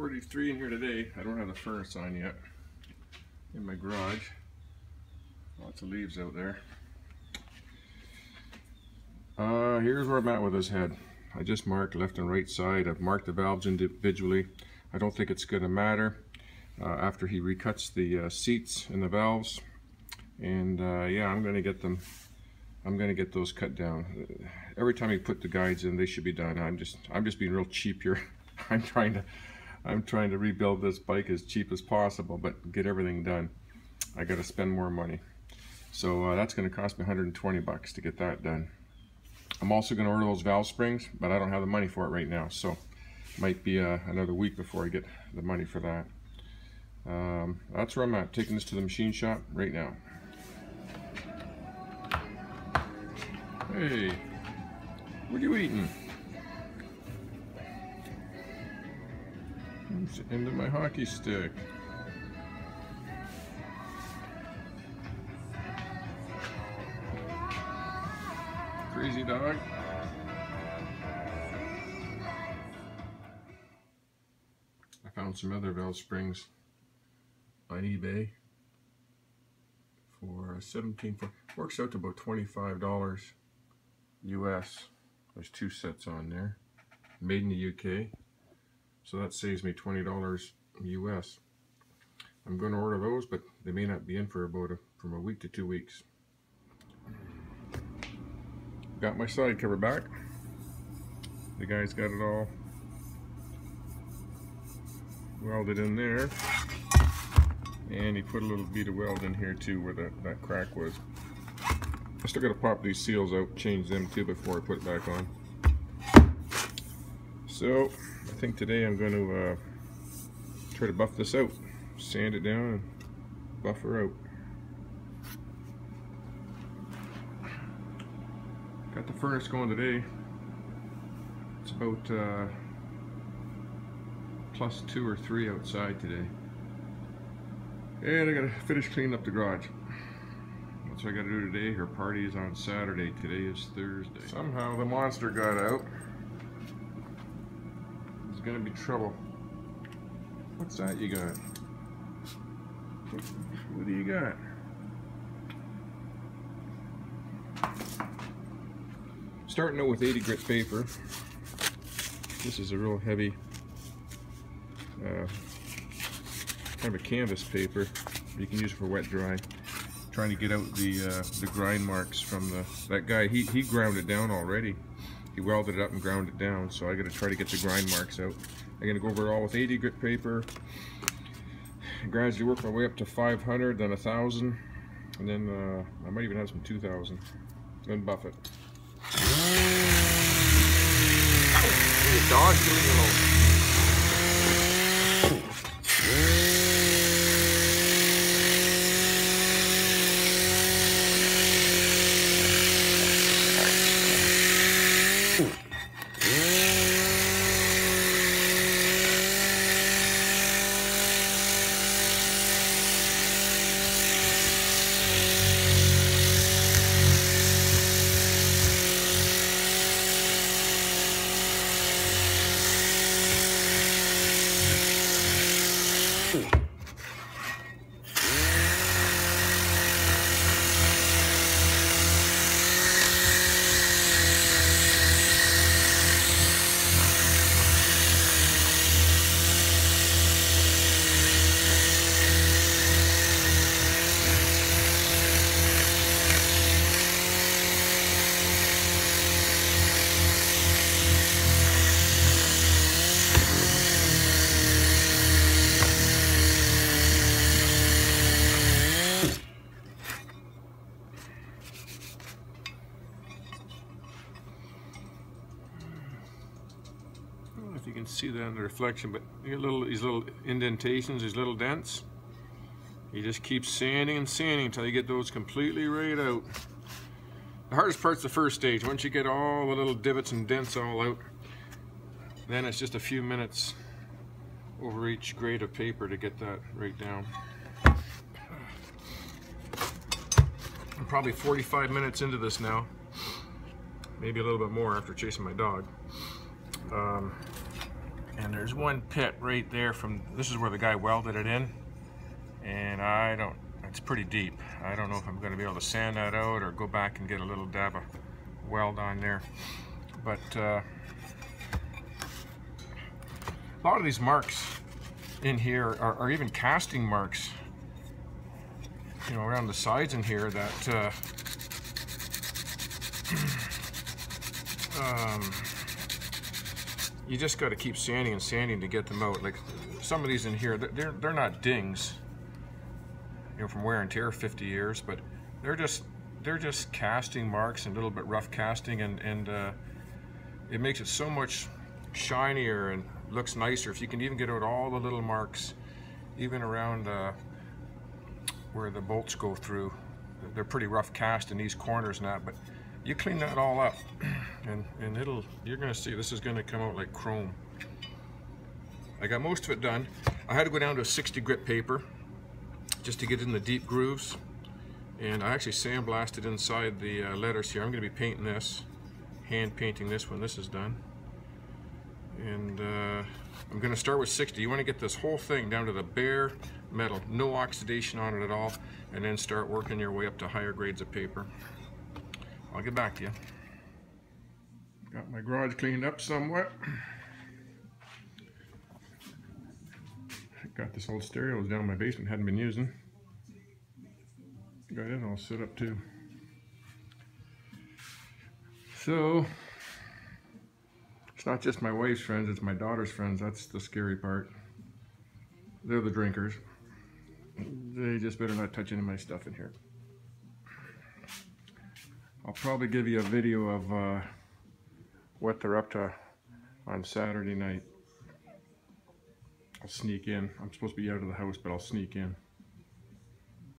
43 in here today. I don't have the furnace on yet. In my garage. Lots of leaves out there. Here's where I'm at with his head. I just marked left and right side. I've marked the valves individually. I don't think it's going to matter after he recuts the seats and the valves. And yeah, I'm going to get them. I'm going to get those cut down. Every time you put the guides in, they should be done. I'm just being real cheap here. I'm trying to rebuild this bike as cheap as possible, but get everything done. I got to spend more money. So that's going to cost me 120 bucks to get that done. I'm also going to order those valve springs, but I don't have the money for it right now. So it might be another week before I get the money for that. That's where I'm at. Taking this to the machine shop right now. Hey, what are you eating? It's the end of my hockey stick. Crazy dog. I found some other valve springs on eBay for works out to about $25 US. There's 2 sets on there, made in the UK, so that saves me $20 US. I'm going to order those, but they may not be in for about from a week to 2 weeks. Got my side cover back. The guy's got it all welded in there, and he put a little bead of weld in here too where that crack was. I still got to pop these seals out, change them too before I put it back on. So I think today I'm going to try to buff this out, sand it down and buff her out. Got the furnace going today. It's about plus 2 or 3 outside today. And I gotta finish cleaning up the garage. That's what I gotta do today. Her party is on Saturday. Today is Thursday. Somehow the monster got out. There's gonna be trouble. What's that you got? What do you got? Starting out with 80 grit paper. This is a real heavy kind of a canvas paper. You can use it for wet dry. Trying to get out the grind marks from that guy. He ground it down already. He welded it up and ground it down. So I got to try to get the grind marks out. I'm gonna go over it all with 80 grit paper. Gradually work my way up to 500, then 1,000, and then I might even have some 2,000. Then buff it. The dog's doing it all. If you can see that in the reflection, but you get these little indentations, these little dents. You just keep sanding and sanding until you get those completely right out. The hardest part's the first stage. Once you get all the little divots and dents all out, then it's just a few minutes over each grade of paper to get that right down. I'm probably 45 minutes into this now, maybe a little bit more after chasing my dog. And there's one pit right there from, this is where the guy welded it in. And it's pretty deep. I don't know if I'm going to be able to sand that out or go back and get a little dab of weld on there. But a lot of these marks in here are even casting marks, you know, around the sides in here that you just got to keep sanding and sanding to get them out. Like some of these in here, they're not dings, you know, from wear and tear 50 years, but they're just casting marks and a little bit rough casting, and it makes it so much shinier and looks nicer if you can even get out all the little marks, even around where the bolts go through. They're pretty rough cast in these corners and that, but you clean that all up and you're gonna see this is gonna come out like chrome. I got most of it done. I had to go down to a 60 grit paper just to get in the deep grooves, and I actually sandblasted inside the letters here. I'm gonna be painting this, hand painting this when this is done. And I'm going to start with 60. You want to get this whole thing down to the bare metal, no oxidation on it at all, and then start working your way up to higher grades of paper. I'll get back to you. Got my garage cleaned up somewhat. Got this old stereo, it was down in my basement, hadn't been using. Got it all set up too. So it's not just my wife's friends, it's my daughter's friends. That's the scary part. They're the drinkers. They just better not touch any of my stuff in here. I'll probably give you a video of what they're up to on Saturday night. I'll sneak in. I'm supposed to be out of the house, but I'll sneak in.